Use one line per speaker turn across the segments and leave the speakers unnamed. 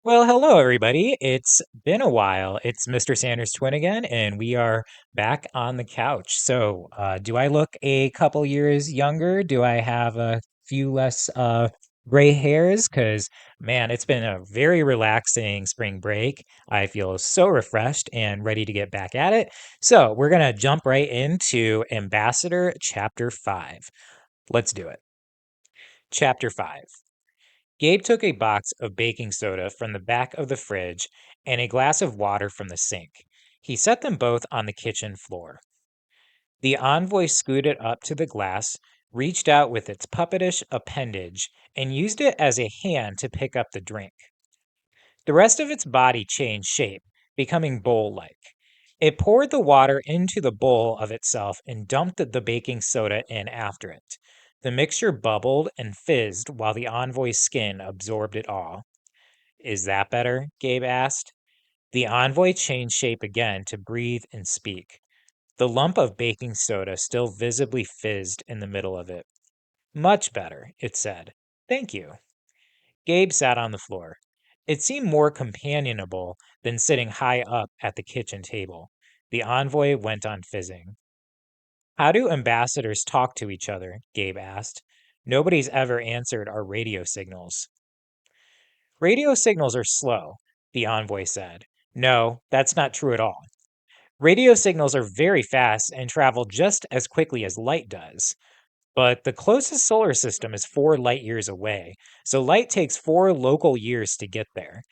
Well, hello, everybody. It's been a while. It's Mr. Sanders Twin again, and we are back on the couch. Do I look a couple years younger? Do I have a few less gray hairs? Because, man, it's been a very relaxing spring break. I feel so refreshed and ready to get back at it. So, we're going to jump right into Ambassador Chapter 5. Let's do it. Chapter 5. Gabe took a box of baking soda from the back of the fridge and a glass of water from the sink. He set them both on the kitchen floor. The envoy scooted up to the glass, reached out with its puppetish appendage, and used it as a hand to pick up the drink. The rest of its body changed shape, becoming bowl like. It poured the water into the bowl of itself and dumped the baking soda in after it. The mixture bubbled and fizzed while the envoy's skin absorbed it all. Is that better? Gabe asked. The envoy changed shape again to breathe and speak. The lump of baking soda still visibly fizzed in the middle of it. Much better, it said. Thank you. Gabe sat on the floor. It seemed more companionable than sitting high up at the kitchen table. The envoy went on fizzing. How do ambassadors talk to each other? Gabe asked. Nobody's ever answered our radio signals. Radio signals are slow, the envoy said. No, that's not true at all. Radio signals are very fast and travel just as quickly as light does. But the closest solar system is 4 light years away, so light takes 4 local years to get there.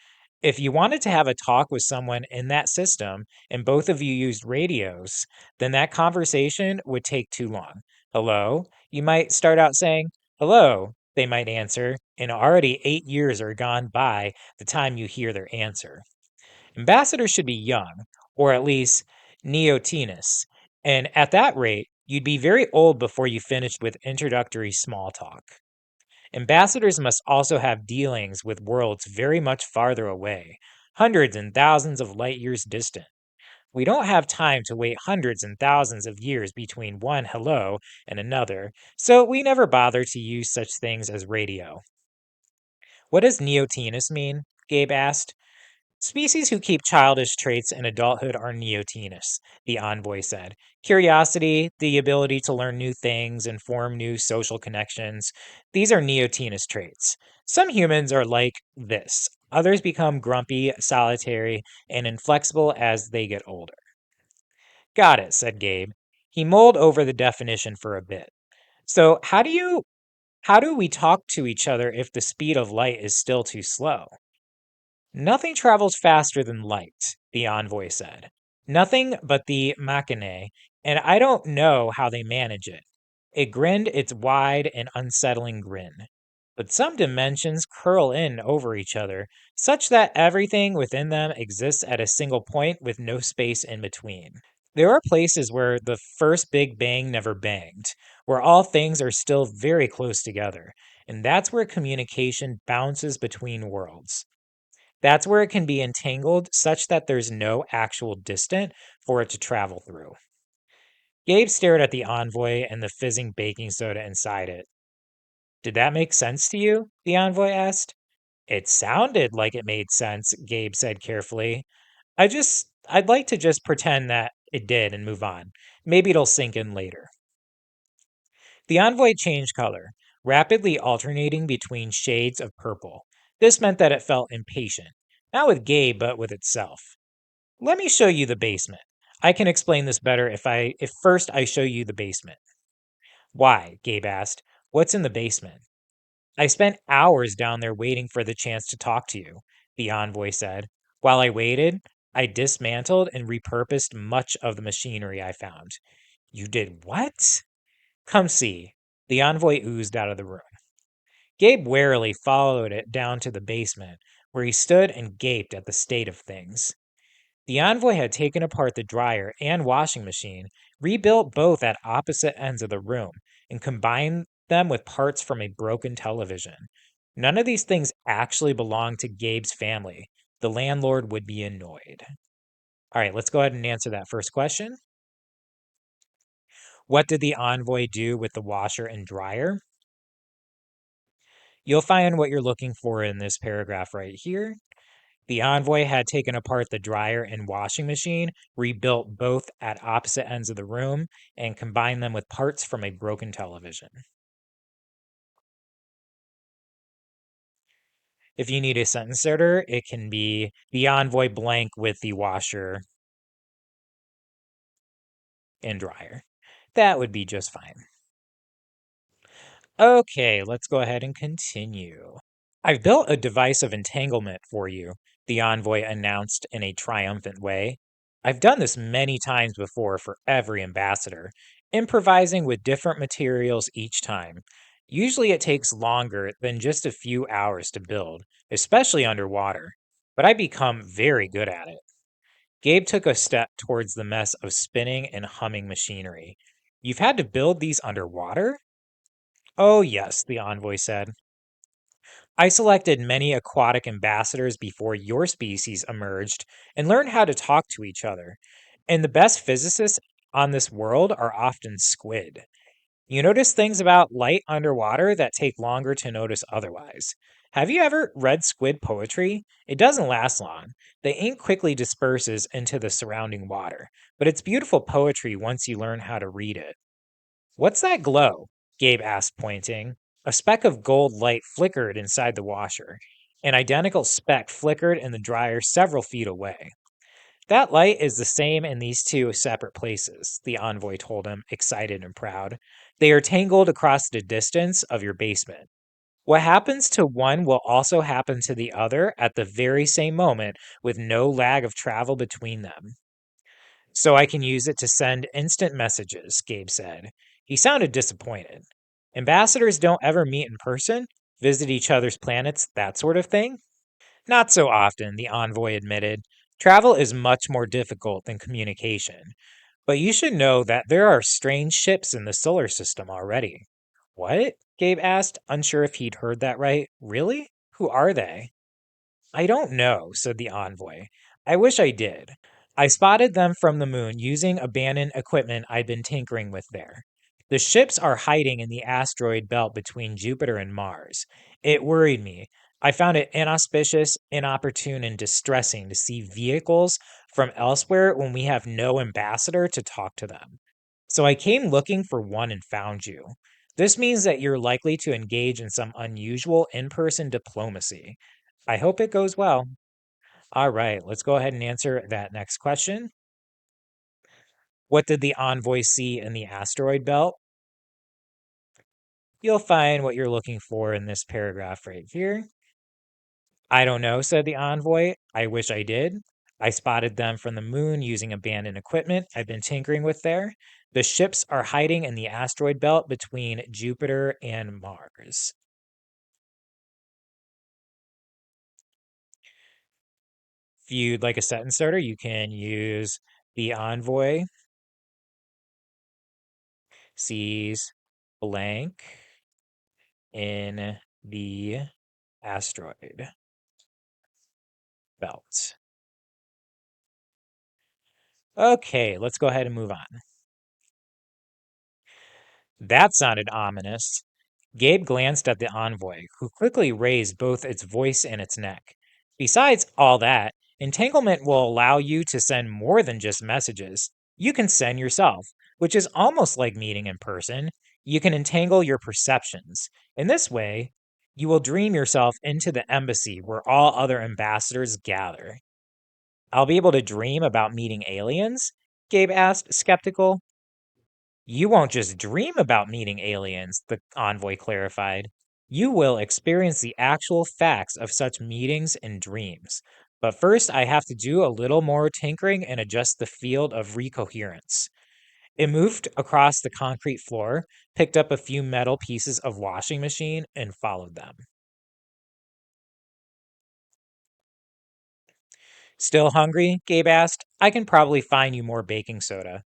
If you wanted to have a talk with someone in that system and both of you used radios, then that conversation would take too long. Hello? You might start out saying, hello, they might answer, and already 8 years are gone by the time you hear their answer. Ambassadors should be young, or at least neotenous, and at that rate, you'd be very old before you finished with introductory small talk. Ambassadors must also have dealings with worlds very much farther away, hundreds and thousands of light years distant. We don't have time to wait hundreds and thousands of years between one hello and another, so we never bother to use such things as radio. What does neotenous mean? Gabe asked. Species who keep childish traits in adulthood are neotenous, the envoy said. Curiosity, the ability to learn new things and form new social connections, these are neotenous traits. Some humans are like this. Others become grumpy, solitary, and inflexible as they get older. Got it, said Gabe. He mulled over the definition for a bit. So, how do we talk to each other if the speed of light is still too slow? Nothing travels faster than light, the envoy said. Nothing but the machinae, and I don't know how they manage it. It grinned its wide and unsettling grin. But some dimensions curl in over each other, such that everything within them exists at a single point with no space in between. There are places where the first Big Bang never banged, where all things are still very close together, and that's where communication bounces between worlds. That's where it can be entangled such that there's no actual distance for it to travel through. Gabe stared at the envoy and the fizzing baking soda inside it. Did that make sense to you? The envoy asked. It sounded like it made sense, Gabe said carefully. I'd like to just pretend that it did and move on. Maybe it'll sink in later. The envoy changed color, rapidly alternating between shades of purple. This meant that it felt impatient, not with Gabe, but with itself. Let me show you the basement. I can explain this better if first I show you the basement. Why? Gabe asked. What's in the basement? I spent hours down there waiting for the chance to talk to you, the envoy said. While I waited, I dismantled and repurposed much of the machinery I found. You did what? Come see. The envoy oozed out of the room. Gabe warily followed it down to the basement, where he stood and gaped at the state of things. The envoy had taken apart the dryer and washing machine, rebuilt both at opposite ends of the room, and combined them with parts from a broken television. None of these things actually belonged to Gabe's family. The landlord would be annoyed. All right, let's go ahead and answer that first question. What did the envoy do with the washer and dryer? You'll find what you're looking for in this paragraph right here. The Envoy had taken apart the dryer and washing machine, rebuilt both at opposite ends of the room, and combined them with parts from a broken television. If you need a sentence starter, it can be the Envoy blank with the washer and dryer. That would be just fine. Okay, let's go ahead and continue. I've built a device of entanglement for you, the Envoy announced in a triumphant way. I've done this many times before for every ambassador, improvising with different materials each time. Usually it takes longer than just a few hours to build, especially underwater, but I become very good at it. Gabe took a step towards the mess of spinning and humming machinery. You've had to build these underwater? Oh, yes, the envoy said. I selected many aquatic ambassadors before your species emerged and learned how to talk to each other. And the best physicists on this world are often squid. You notice things about light underwater that take longer to notice otherwise. Have you ever read squid poetry? It doesn't last long. The ink quickly disperses into the surrounding water, but it's beautiful poetry once you learn how to read it. What's that glow? Gabe asked, pointing. A speck of gold light flickered inside the washer. An identical speck flickered in the dryer several feet away. That light is the same in these two separate places, the envoy told him, excited and proud. They are tangled across the distance of your basement. What happens to one will also happen to the other at the very same moment with no lag of travel between them. So I can use it to send instant messages, Gabe said. He sounded disappointed. Ambassadors don't ever meet in person, visit each other's planets, that sort of thing? Not so often, the envoy admitted. Travel is much more difficult than communication. But you should know that there are strange ships in the solar system already. What? Gabe asked, unsure if he'd heard that right. Really? Who are they? I don't know, said the envoy. I wish I did. I spotted them from the moon using abandoned equipment I'd been tinkering with there. The ships are hiding in the asteroid belt between Jupiter and Mars. It worried me. I found it inauspicious, inopportune, and distressing to see vehicles from elsewhere when we have no ambassador to talk to them. So I came looking for one and found you. This means that you're likely to engage in some unusual in person diplomacy. I hope it goes well. All right, let's go ahead and answer that next question. What did the envoy see in the asteroid belt? You'll find what you're looking for in this paragraph right here. I don't know, said the envoy. I wish I did. I spotted them from the moon using abandoned equipment I've been tinkering with there. The ships are hiding in the asteroid belt between Jupiter and Mars. If you'd like a sentence starter, you can use the envoy sees blank in the asteroid belt. Okay, let's go ahead and move on. That sounded ominous. Gabe glanced at the envoy, who quickly raised both its voice and its neck. Besides all that, entanglement will allow you to send more than just messages. You can send yourself, which is almost like meeting in person. You can entangle your perceptions. In this way, you will dream yourself into the embassy where all other ambassadors gather. I'll be able to dream about meeting aliens? Gabe asked, skeptical. You won't just dream about meeting aliens, the envoy clarified. You will experience the actual facts of such meetings in dreams. But first, I have to do a little more tinkering and adjust the field of recoherence. It moved across the concrete floor, picked up a few metal pieces of washing machine, and followed them. Still hungry? Gabe asked. I can probably find you more baking soda.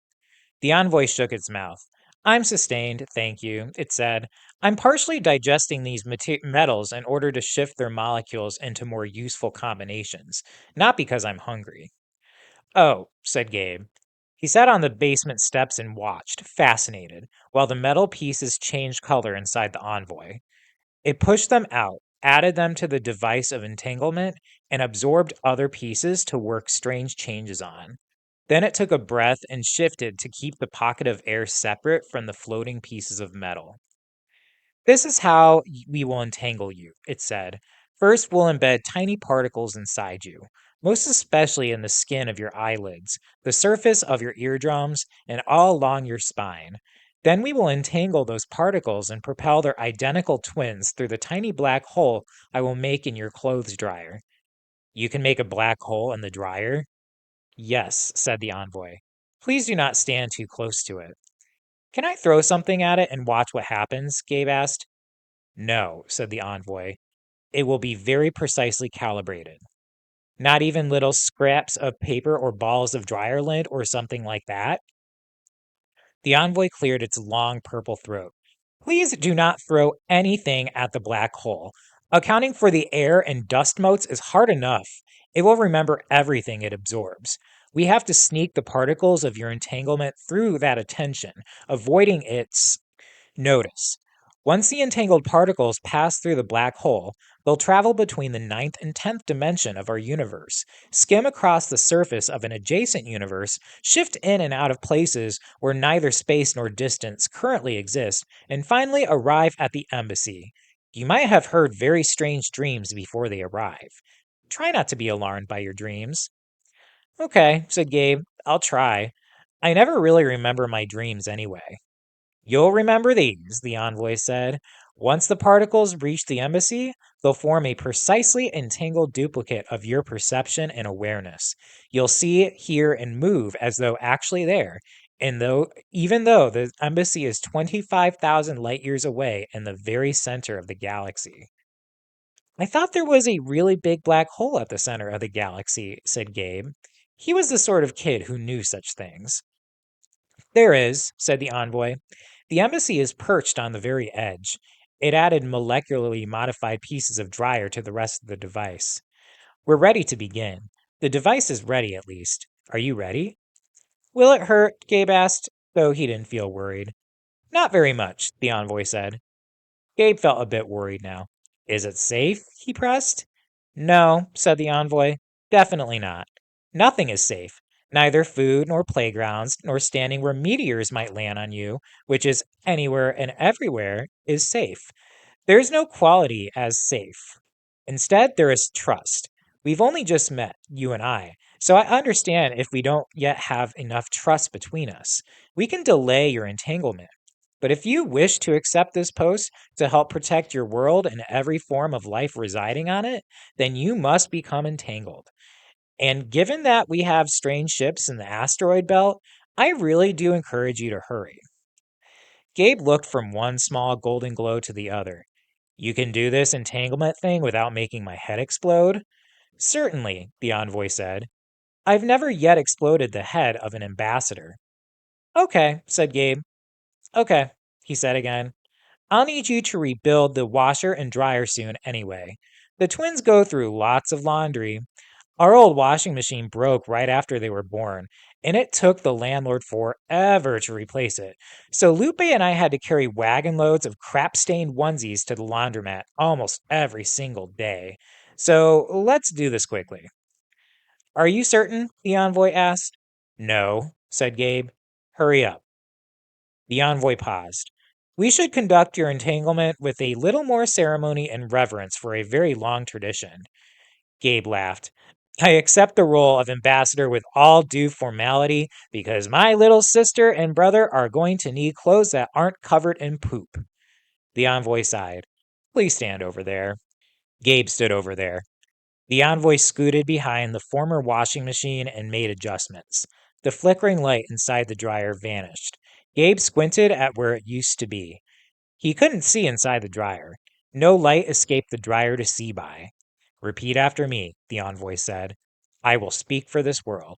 The envoy shook its mouth. I'm sustained, thank you, it said. I'm partially digesting these metals in order to shift their molecules into more useful combinations, not because I'm hungry. Oh, said Gabe. He sat on the basement steps and watched, fascinated, while the metal pieces changed color inside the envoy. It pushed them out, added them to the device of entanglement, and absorbed other pieces to work strange changes on. Then it took a breath and shifted to keep the pocket of air separate from the floating pieces of metal. This is how we will entangle you, it said. First, we'll embed tiny particles inside you, most especially in the skin of your eyelids, the surface of your eardrums, and all along your spine. Then we will entangle those particles and propel their identical twins through the tiny black hole I will make in your clothes dryer. You can make a black hole in the dryer? Yes, said the envoy. Please do not stand too close to it. Can I throw something at it and watch what happens? Gabe asked. No, said the envoy. It will be very precisely calibrated. Not even little scraps of paper or balls of dryer lint or something like that? The envoy cleared its long purple throat. Please do not throw anything at the black hole. Accounting for the air and dust motes is hard enough. It will remember everything it absorbs. We have to sneak the particles of your entanglement through that attention, avoiding its notice. Once the entangled particles pass through the black hole, they'll travel between the ninth and 10th dimension of our universe, skim across the surface of an adjacent universe, shift in and out of places where neither space nor distance currently exist, and finally arrive at the embassy. You might have heard very strange dreams before they arrive. Try not to be alarmed by your dreams. Okay, said Gabe. I'll try. I never really remember my dreams anyway. You'll remember these, the envoy said. Once the particles reach the embassy, they'll form a precisely entangled duplicate of your perception and awareness. You'll see, hear, and move as though actually there. And even though the embassy is 25,000 light years away in the very center of the galaxy. I thought there was a really big black hole at the center of the galaxy, said Gabe. He was the sort of kid who knew such things. There is, said the envoy. The embassy is perched on the very edge. It added molecularly modified pieces of dryer to the rest of the device. We're ready to begin. The device is ready, at least. Are you ready? Will it hurt? Gabe asked, though he didn't feel worried. Not very much, the envoy said. Gabe felt a bit worried now. Is it safe? He pressed. No, said the envoy. Definitely not. Nothing is safe. Neither food, nor playgrounds, nor standing where meteors might land on you, which is anywhere and everywhere, is safe. There is no quality as safe. Instead, there is trust. We've only just met, you and I, so I understand if we don't yet have enough trust between us. We can delay your entanglement. But if you wish to accept this post to help protect your world and every form of life residing on it, then you must become entangled. And given that we have strange ships in the asteroid belt, I really do encourage you to hurry. Gabe looked from one small golden glow to the other. You can do this entanglement thing without making my head explode? Certainly, the envoy said. I've never yet exploded the head of an ambassador. Okay, said Gabe. Okay, he said again. I'll need you to rebuild the washer and dryer soon anyway. The twins go through lots of laundry. Our old washing machine broke right after they were born, and it took the landlord forever to replace it. So Lupe and I had to carry wagon loads of crap stained onesies to the laundromat almost every single day. So let's do this quickly. Are you certain? The envoy asked. No, said Gabe. Hurry up. The envoy paused. We should conduct your entanglement with a little more ceremony and reverence for a very long tradition. Gabe laughed. I accept the role of ambassador with all due formality because my little sister and brother are going to need clothes that aren't covered in poop. The envoy sighed. Please stand over there. Gabe stood over there. The envoy scooted behind the former washing machine and made adjustments. The flickering light inside the dryer vanished. Gabe squinted at where it used to be. He couldn't see inside the dryer. No light escaped the dryer to see by. Repeat after me, the envoy said. I will speak for this world.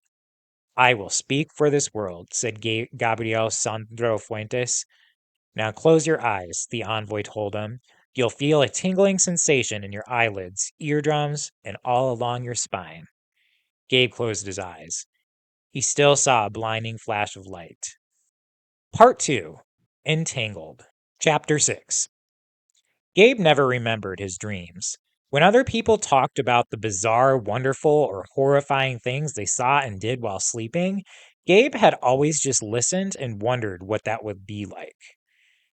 I will speak for this world, said Gabriel Sandro Fuentes. Now close your eyes, the envoy told him. You'll feel a tingling sensation in your eyelids, eardrums, and all along your spine. Gabe closed his eyes. He still saw a blinding flash of light. Part 2. Entangled. Chapter 6. Gabe never remembered his dreams. When other people talked about the bizarre, wonderful, or horrifying things they saw and did while sleeping, Gabe had always just listened and wondered what that would be like.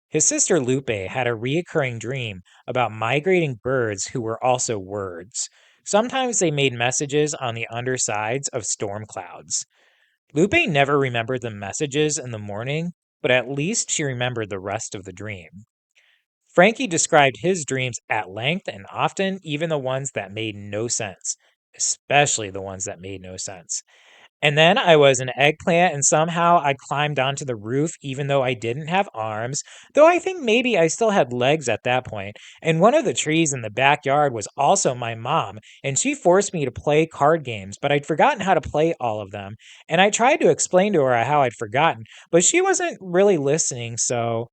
His sister Lupe had a reoccurring dream about migrating birds who were also words. Sometimes they made messages on the undersides of storm clouds. Lupe never remembered the messages in the morning, but at least she remembered the rest of the dream. Frankie described his dreams at length and often, even the ones that made no sense, especially the ones that made no sense. And then I was an eggplant, and somehow I climbed onto the roof even though I didn't have arms, though I think maybe I still had legs at that point. And one of the trees in the backyard was also my mom, and she forced me to play card games, but I'd forgotten how to play all of them. And I tried to explain to her how I'd forgotten, but she wasn't really listening, so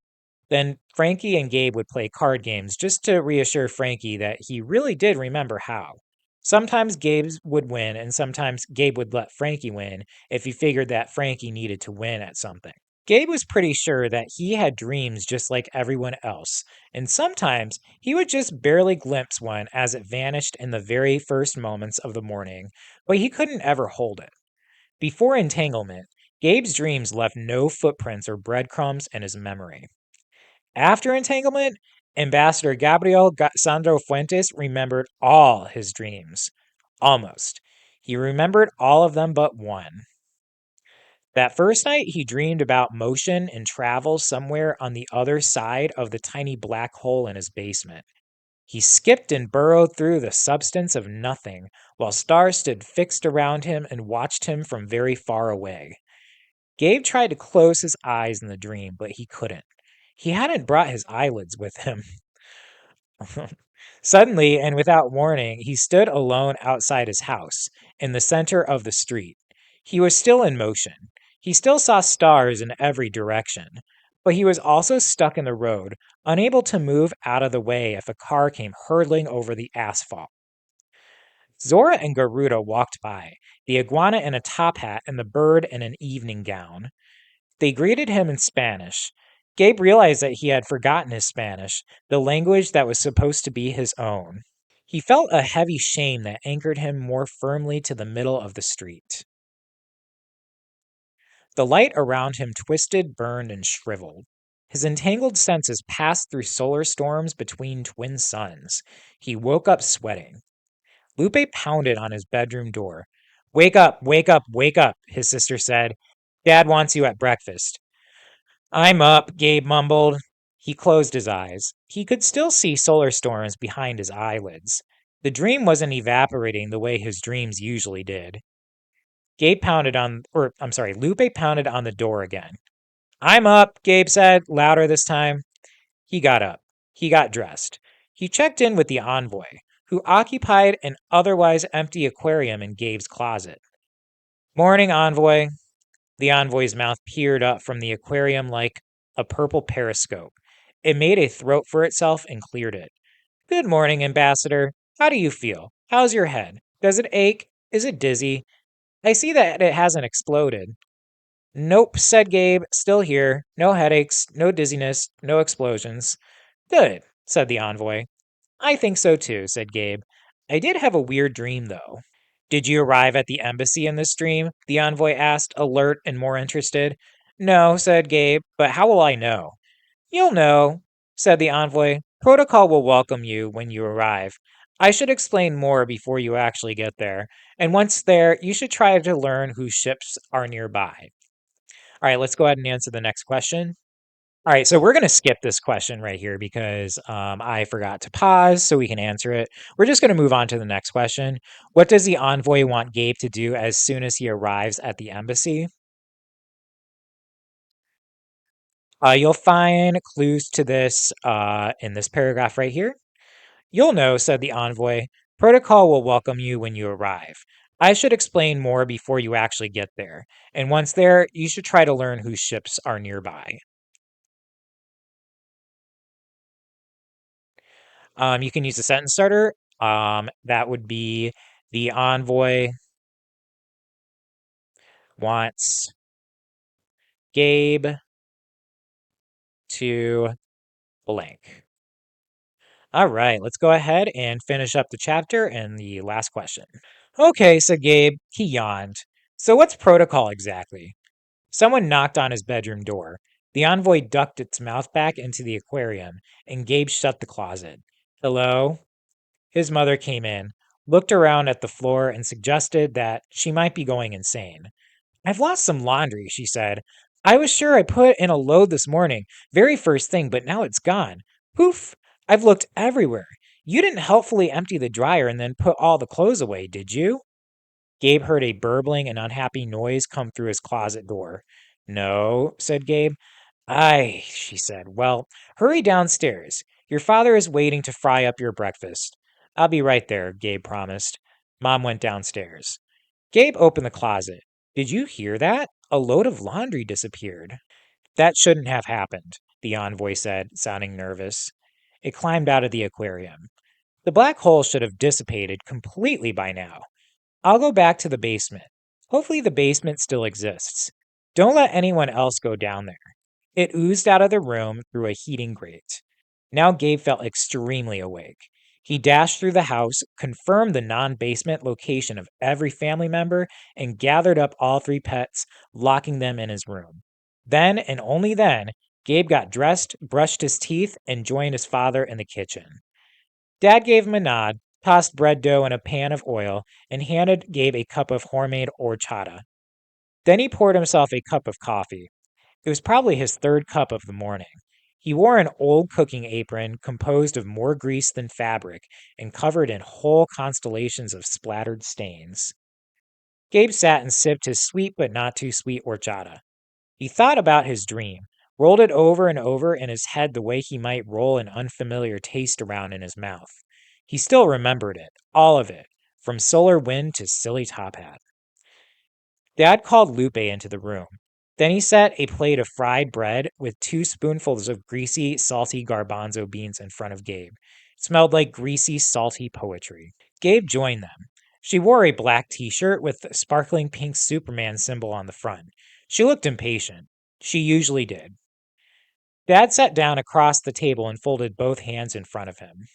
then Frankie and Gabe would play card games just to reassure Frankie that he really did remember how. Sometimes Gabe would win, and sometimes Gabe would let Frankie win if he figured that Frankie needed to win at something. Gabe was pretty sure that he had dreams just like everyone else, and sometimes he would just barely glimpse one as it vanished in the very first moments of the morning, but he couldn't ever hold it. Before entanglement, Gabe's dreams left no footprints or breadcrumbs in his memory. After entanglement, Ambassador Gabriel Sandro Fuentes remembered all his dreams. Almost. He remembered all of them but one. That first night, he dreamed about motion and travel somewhere on the other side of the tiny black hole in his basement. He skipped and burrowed through the substance of nothing, while stars stood fixed around him and watched him from very far away. Gabe tried to close his eyes in the dream, but he couldn't. He hadn't brought his eyelids with him. Suddenly, and without warning, he stood alone outside his house, in the center of the street. He was still in motion. He still saw stars in every direction, but he was also stuck in the road, unable to move out of the way if a car came hurtling over the asphalt. Zora and Garuda walked by, the iguana in a top hat and the bird in an evening gown. They greeted him in Spanish. Gabe realized that he had forgotten his Spanish, the language that was supposed to be his own. He felt a heavy shame that anchored him more firmly to the middle of the street. The light around him twisted, burned, and shriveled. His entangled senses passed through solar storms between twin suns. He woke up sweating. Lupe pounded on his bedroom door. Wake up, wake up, wake up, his sister said. Dad wants you at breakfast. I'm up, Gabe mumbled. He closed his eyes. He could still see solar storms behind his eyelids. The dream wasn't evaporating the way his dreams usually did. Lupe pounded on the door again. I'm up, Gabe said, louder this time. He got up. He got dressed. He checked in with the envoy, who occupied an otherwise empty aquarium in Gabe's closet. Morning, envoy. The envoy's mouth peered up from the aquarium like a purple periscope. It made a throat for itself and cleared it. Good morning, Ambassador. How do you feel? How's your head? Does it ache? Is it dizzy? I see that it hasn't exploded. Nope, said Gabe, still here. No headaches, no dizziness, no explosions. Good, said the envoy. I think so too, said Gabe. I did have a weird dream, though. Did you arrive at the embassy in this dream? The envoy asked, alert and more interested. No, said Gabe, but how will I know? You'll know, said the envoy. Protocol will welcome you when you arrive. I should explain more before you actually get there. And once there, you should try to learn whose ships are nearby. All right, let's go ahead and answer the next question. All right, so we're going to skip this question right here because I forgot to pause so we can answer it. We're just going to move on to the next question. What does the envoy want Gabe to do as soon as he arrives at the embassy? You'll find clues to this in this paragraph right here. You'll know, said the envoy. Protocol will welcome you when you arrive. I should explain more before you actually get there. And once there, you should try to learn whose ships are nearby. You can use a sentence starter. That would be the envoy wants Gabe to blank. All right, let's go ahead and finish up the chapter and the last question. Okay, said Gabe. He yawned. So, what's protocol exactly? Someone knocked on his bedroom door. The envoy ducked its mouth back into the aquarium, and Gabe shut the closet. Hello? His mother came in, looked around at the floor, and suggested that she might be going insane. I've lost some laundry, she said. I was sure I put in a load this morning, very first thing, but now it's gone. Poof! I've looked everywhere. You didn't helpfully empty the dryer and then put all the clothes away, did you? Gabe heard a burbling and unhappy noise come through his closet door. No, said Gabe. Aye, she said. Well, hurry downstairs. Your father is waiting to fry up your breakfast. I'll be right there, Gabe promised. Mom went downstairs. Gabe opened the closet. Did you hear that? A load of laundry disappeared. That shouldn't have happened, the envoy said, sounding nervous. It climbed out of the aquarium. The black hole should have dissipated completely by now. I'll go back to the basement. Hopefully, the basement still exists. Don't let anyone else go down there. It oozed out of the room through a heating grate. Now Gabe felt extremely awake. He dashed through the house, confirmed the non basement location of every family member, and gathered up all three pets, locking them in his room. Then, and only then, Gabe got dressed, brushed his teeth, and joined his father in the kitchen. Dad gave him a nod, tossed bread dough in a pan of oil, and handed Gabe a cup of homemade horchata. Then he poured himself a cup of coffee. It was probably his third cup of the morning. He wore an old cooking apron composed of more grease than fabric and covered in whole constellations of splattered stains. Gabe sat and sipped his sweet but not too sweet horchata. He thought about his dream, rolled it over and over in his head the way he might roll an unfamiliar taste around in his mouth. He still remembered it, all of it, from Solar Wind to Silly Top Hat. Dad called Lupe into the room. Then he set a plate of fried bread with 2 spoonfuls of greasy, salty garbanzo beans in front of Gabe. It smelled like greasy, salty poetry. Gabe joined them. She wore a black t shirt with a sparkling pink Superman symbol on the front. She looked impatient. She usually did. Dad sat down across the table and folded both hands in front of him.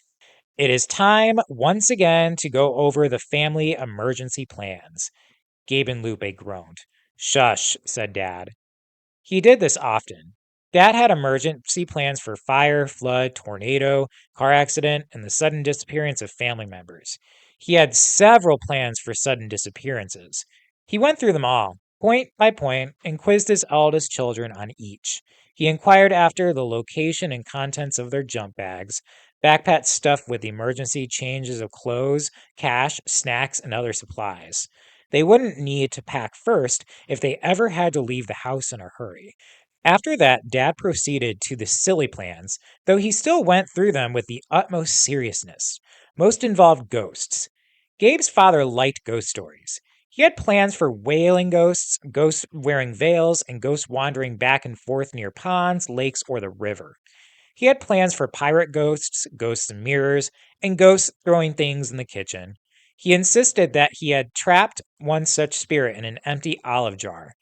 It is time once again to go over the family emergency plans. Gabe and Lupe groaned. Shush, said Dad. He did this often. Dad had emergency plans for fire, flood, tornado, car accident, and the sudden disappearance of family members. He had several plans for sudden disappearances. He went through them all, point by point, and quizzed his eldest children on each. He inquired after the location and contents of their jump bags, backpacks stuffed with emergency changes of clothes, cash, snacks, and other supplies. They wouldn't need to pack first if they ever had to leave the house in a hurry. After that, Dad proceeded to the silly plans, though he still went through them with the utmost seriousness. Most involved ghosts. Gabe's father liked ghost stories. He had plans for wailing ghosts, ghosts wearing veils, and ghosts wandering back and forth near ponds, lakes, or the river. He had plans for pirate ghosts, ghosts in mirrors, and ghosts throwing things in the kitchen. He insisted that he had trapped one such spirit in an empty olive jar.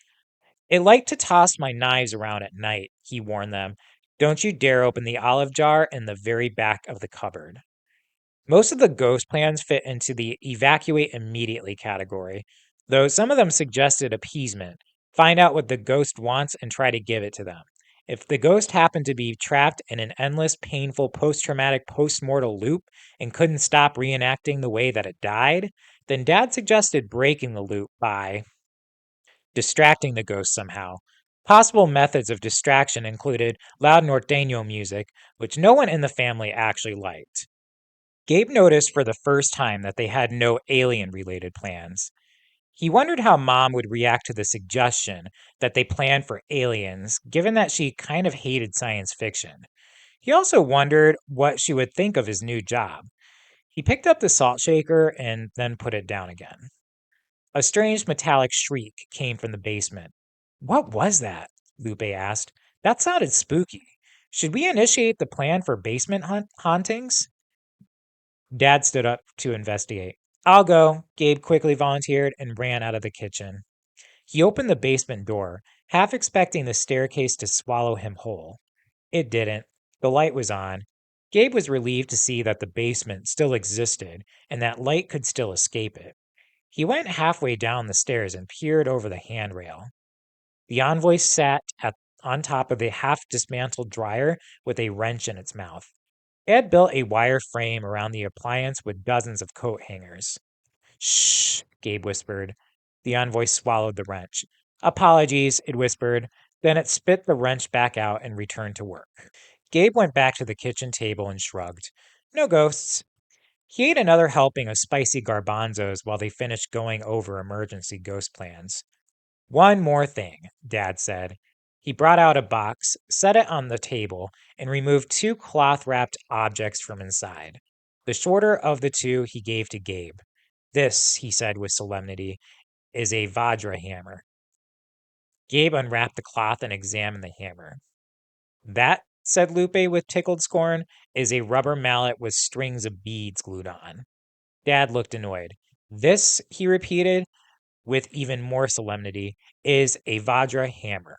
It liked to toss my knives around at night, he warned them. Don't you dare open the olive jar in the very back of the cupboard. Most of the ghost plans fit into the evacuate immediately category, though some of them suggested appeasement. Find out what the ghost wants and try to give it to them. If the ghost happened to be trapped in an endless, painful post traumatic post mortal loop and couldn't stop reenacting the way that it died, then Dad suggested breaking the loop by distracting the ghost somehow. Possible methods of distraction included loud norteño music, which no one in the family actually liked. Gabe noticed for the first time that they had no alien related plans. He wondered how Mom would react to the suggestion that they planned for aliens, given that she kind of hated science fiction. He also wondered what she would think of his new job. He picked up the salt shaker and then put it down again. A strange metallic shriek came from the basement. What was that? Lupe asked. That sounded spooky. Should we initiate the plan for basement hauntings? Dad stood up to investigate. I'll go, Gabe quickly volunteered and ran out of the kitchen. He opened the basement door, half expecting the staircase to swallow him whole. It didn't. The light was on. Gabe was relieved to see that the basement still existed and that light could still escape it. He went halfway down the stairs and peered over the handrail. The envoy sat on top of a half dismantled dryer with a wrench in its mouth. It had built a wire frame around the appliance with dozens of coat hangers. Shh, Gabe whispered. The envoy swallowed the wrench. Apologies, it whispered. Then it spit the wrench back out and returned to work. Gabe went back to the kitchen table and shrugged. No ghosts. He ate another helping of spicy garbanzos while they finished going over emergency ghost plans. One more thing, Dad said. He brought out a box, set it on the table, and removed two cloth wrapped objects from inside. The shorter of the two he gave to Gabe. This, he said with solemnity, is a Vajra hammer. Gabe unwrapped the cloth and examined the hammer. That, said Lupe with tickled scorn, is a rubber mallet with strings of beads glued on. Dad looked annoyed. This, he repeated, with even more solemnity, is a Vajra hammer.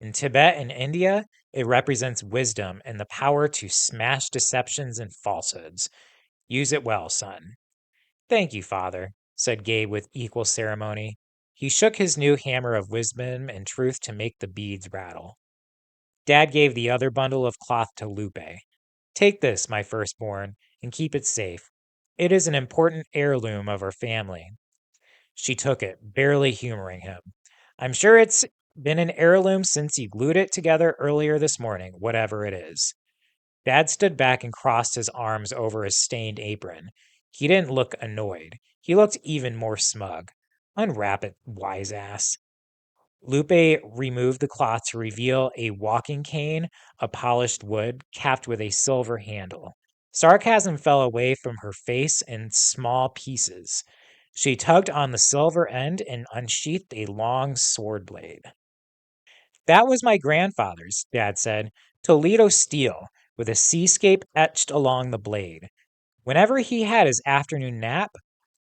In Tibet and India, it represents wisdom and the power to smash deceptions and falsehoods. Use it well, son. Thank you, father, said Gabe with equal ceremony. He shook his new hammer of wisdom and truth to make the beads rattle. Dad gave the other bundle of cloth to Lupe. Take this, my firstborn, and keep it safe. It is an important heirloom of our family. She took it, barely humoring him. I'm sure it's been an heirloom since you glued it together earlier this morning, whatever it is. Dad stood back and crossed his arms over his stained apron. He didn't look annoyed. He looked even more smug. Unwrap it, wise ass. Lupe removed the cloth to reveal a walking cane of polished wood capped with a silver handle. Sarcasm fell away from her face in small pieces. She tugged on the silver end and unsheathed a long sword blade. That was my grandfather's, Dad said. Toledo steel, with a seascape etched along the blade. Whenever he had his afternoon nap,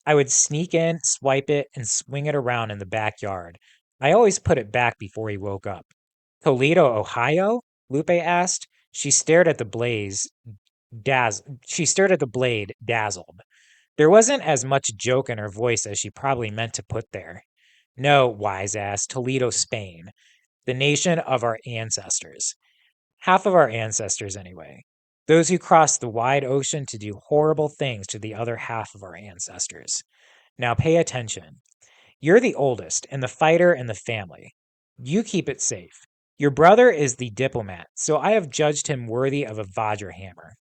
I would sneak in, swipe it, and swing it around in the backyard. I always put it back before he woke up. Toledo, Ohio? Lupe asked. She stared at the blade, dazzled. There wasn't as much joke in her voice as she probably meant to put there. No, wise ass, Toledo, Spain. The nation of our ancestors. Half of our ancestors, anyway. Those who crossed the wide ocean to do horrible things to the other half of our ancestors. Now pay attention. You're the oldest and the fighter in the family. You keep it safe. Your brother is the diplomat, so I have judged him worthy of a Vajra hammer.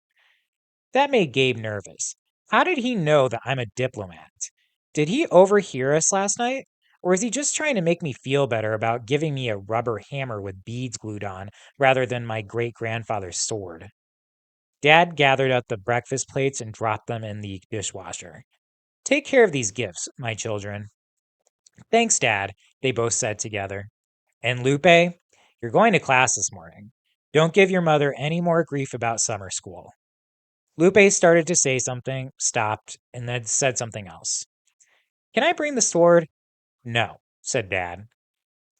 That made Gabe nervous. How did he know that I'm a diplomat? Did he overhear us last night? Or is he just trying to make me feel better about giving me a rubber hammer with beads glued on rather than my great grandfather's sword? Dad gathered up the breakfast plates and dropped them in the dishwasher. Take care of these gifts, my children. Thanks, Dad, they both said together. And Lupe, you're going to class this morning. Don't give your mother any more grief about summer school. Lupe started to say something, stopped, and then said something else. Can I bring the sword? No, said Dad.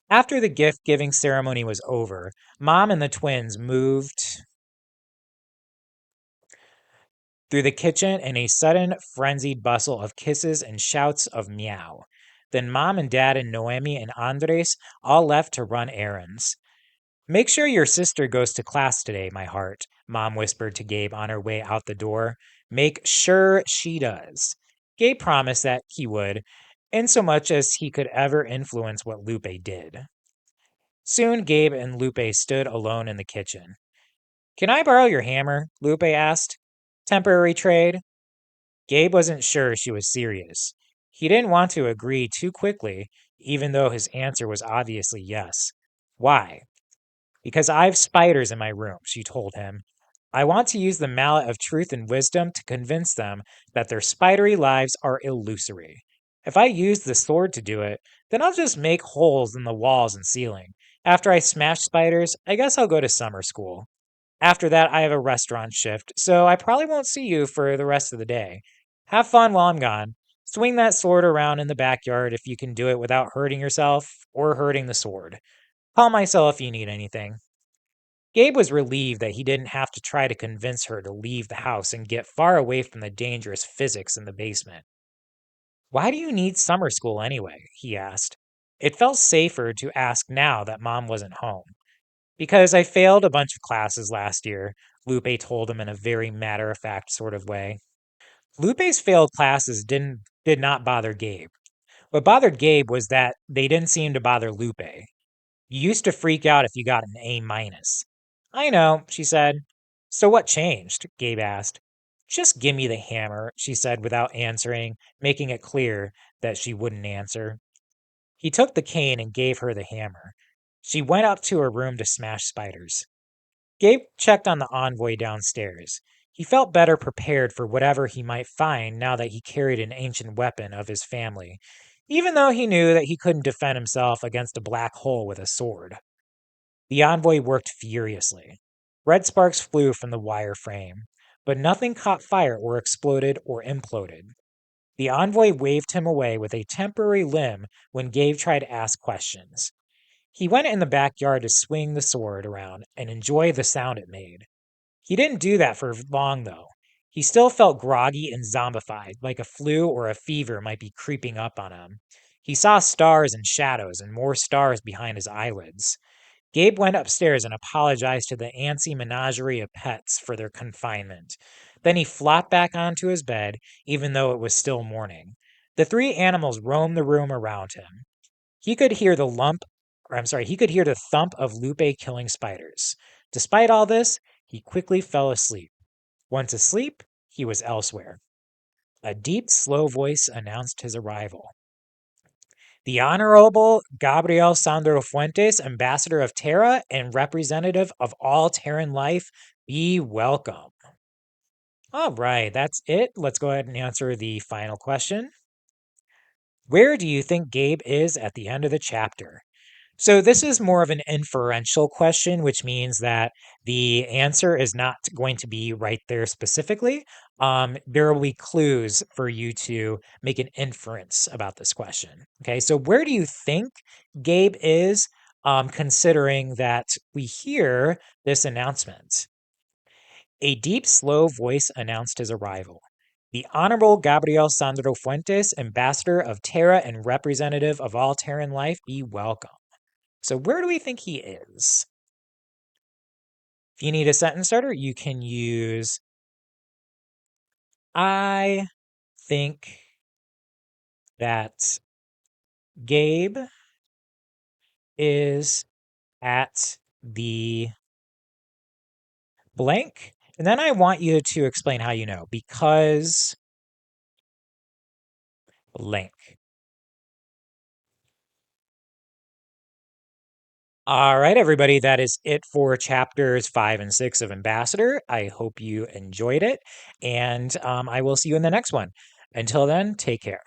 After the gift giving ceremony was over, Mom and the twins moved through the kitchen in a sudden frenzied bustle of kisses and shouts of meow. Then Mom and Dad and Noemi and Andres all left to run errands. Make sure your sister goes to class today, my heart, Mom whispered to Gabe on her way out the door. Make sure she does. Gabe promised that he would, insomuch as he could ever influence what Lupe did. Soon Gabe and Lupe stood alone in the kitchen. Can I borrow your hammer? Lupe asked. Temporary trade? Gabe wasn't sure she was serious. He didn't want to agree too quickly, even though his answer was obviously yes. Why? Because I have spiders in my room, she told him. I want to use the mallet of truth and wisdom to convince them that their spidery lives are illusory. If I use the sword to do it, then I'll just make holes in the walls and ceiling. After I smash spiders, I guess I'll go to summer school. After that, I have a restaurant shift, so I probably won't see you for the rest of the day. Have fun while I'm gone. Swing that sword around in the backyard if you can do it without hurting yourself or hurting the sword. Call my cell if you need anything. Gabe was relieved that he didn't have to try to convince her to leave the house and get far away from the dangerous physics in the basement. Why do you need summer school anyway? He asked. It felt safer to ask now that Mom wasn't home. Because I failed a bunch of classes last year, Lupe told him in a very matter of fact sort of way. Lupe's failed classes did not bother Gabe. What bothered Gabe was that they didn't seem to bother Lupe. You used to freak out if you got an A minus. I know, she said. So what changed? Gabe asked. Just give me the hammer, she said without answering, making it clear that she wouldn't answer. He took the cane and gave her the hammer. She went up to her room to smash spiders. Gabe checked on the envoy downstairs. He felt better prepared for whatever he might find now that he carried an ancient weapon of his family, even though he knew that he couldn't defend himself against a black hole with a sword. The envoy worked furiously. Red sparks flew from the wire frame, but nothing caught fire or exploded or imploded. The envoy waved him away with a temporary limb when Gabe tried to ask questions. He went in the backyard to swing the sword around and enjoy the sound it made. He didn't do that for long, though. He still felt groggy and zombified, like a flu or a fever might be creeping up on him. He saw stars and shadows and more stars behind his eyelids. Gabe went upstairs and apologized to the antsy menagerie of pets for their confinement. Then he flopped back onto his bed, even though it was still morning. The three animals roamed the room around him. He could hear the he could hear the thump of Lupe killing spiders. Despite all this, he quickly fell asleep. Once asleep, he was elsewhere. A deep, slow voice announced his arrival. The Honorable Gabriel Sandro Fuentes, Ambassador of Terra and representative of all Terran life, be welcome. All right, that's it. Let's go ahead and answer the final question. Where do you think Gabe is at the end of the chapter? So this is more of an inferential question, which means that the answer is not going to be right there specifically. There will be clues for you to make an inference about this question. Okay, so where do you think Gabe is, considering that we hear this announcement? A deep, slow voice announced his arrival. The Honorable Gabriel Sandro Fuentes, Ambassador of Terra and representative of all Terran life, be welcome. So where do we think he is? If you need a sentence starter, you can use I think that Gabe is at the blank. And then I want you to explain how you know, because blank. All right, everybody, that is it for chapters 5 and 6 of Ambassador. I hope you enjoyed it, and I will see you in the next one. Until then, take care.